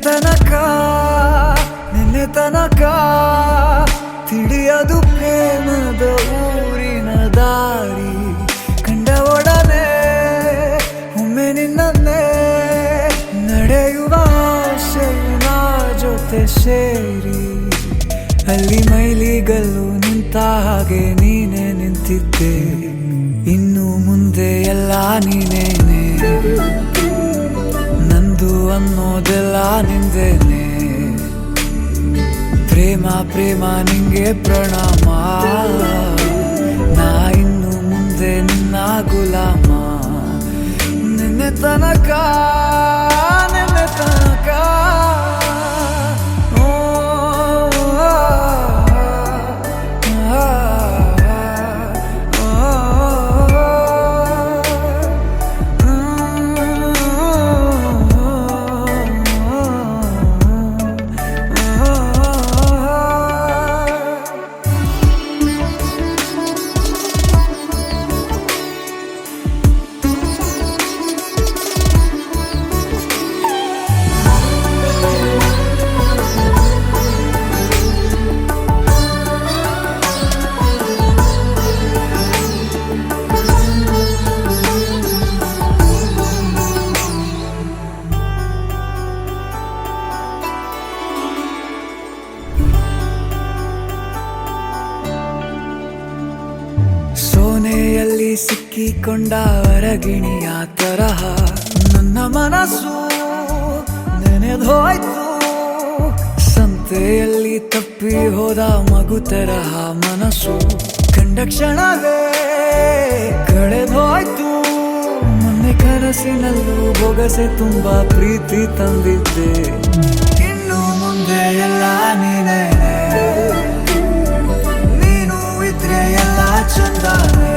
ತನಕ ನಿನ್ನೆ ತನಕ ತಿಳಿಯದು ಪ್ರೇಮದ ಊರಿನ ದಾರಿ ಕಂಡ ಒಡನೆ ಒಮ್ಮೆ ನಿನ್ನೇ ನಡೆಯುವ ಆಸೆಯ ಜೊತೆ ಸೇರಿ ಅಲ್ಲಿ ಮೈಲಿಗಲ್ಲು ನಿಂತ ಹಾಗೆ ನೀನೆ ನಿಂತಿದ್ದೆ ಇನ್ನು ಮುಂದೆ ಎಲ್ಲ ನೀನೇನೆ ನಂದು ಅನ್ನೋದೆಲ್ಲ ನಿಂದೇನೆ ಪ್ರೇಮ ಪ್ರೇಮ ನಿಂಗೆ ಪ್ರಣಾಮ ನಾ ಇನ್ನು ಮುಂದೆ ನಿನ್ನ ಗುಲಾಮ ನಿನ್ನೆ ತನಕ ನಿನ್ನೆ ತನಕ ಸೋನೆಯಲ್ಲಿ ಸಿಕ್ಕಿಕೊಂಡ ಹೊರಗಿಣಿಯ ತರಹ ನನ್ನ ಮನಸ್ಸು ನೆನೆದೋಯ್ತು ಸಂತೆಯಲ್ಲಿ ತಪ್ಪಿ ಹೋದ ಮಗು ತರಹ ಮನಸ್ಸು ಕಂಡ ಕ್ಷಣವೇ ಕಳೆದೋಯ್ತು ಮೊನ್ನೆ ಕನಸಿನಲ್ಲೂ ಬೊಗಸೆ ತುಂಬಾ ಪ್ರೀತಿ ತಂದಿದ್ದೆ ಇನ್ನು ಮುಂದೆ ಎಲ್ಲ ನೀನೇ ಎಲ್ಲ ಚಂದಾನೆ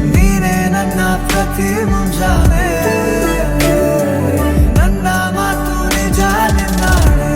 ನೀನೇ ನನ್ನ ಪ್ರತಿ ಮುಂಜಾನೆ ನನ್ನ ಮಾತು ನಿಜ ನಿನ್ನಾಳೆ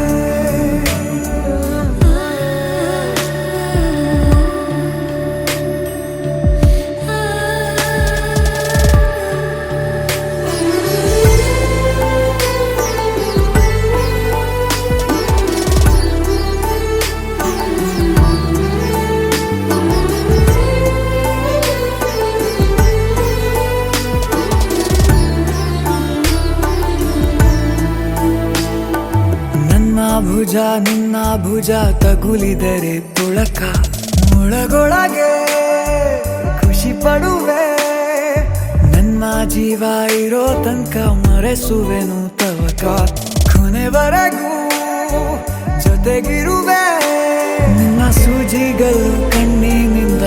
ಭುಜ ನಿನ್ನ ಭುಜ ತಗುಲಿದರೆ ಪುಳಕ ಮುಳಗೊಳಗೆ ಖುಷಿ ಪಡುವೆ ನನ್ನ ಜೀವ ಇರೋ ತನಕ ಮರೆಸುವೆನು ತವಕ ಕೊನೆವರೆಗೂ ಜೊತೆಗಿರುವೆ ನಿನ್ನ ಸೂಜಿಗಳು ಕಣ್ಣಿನಿಂದ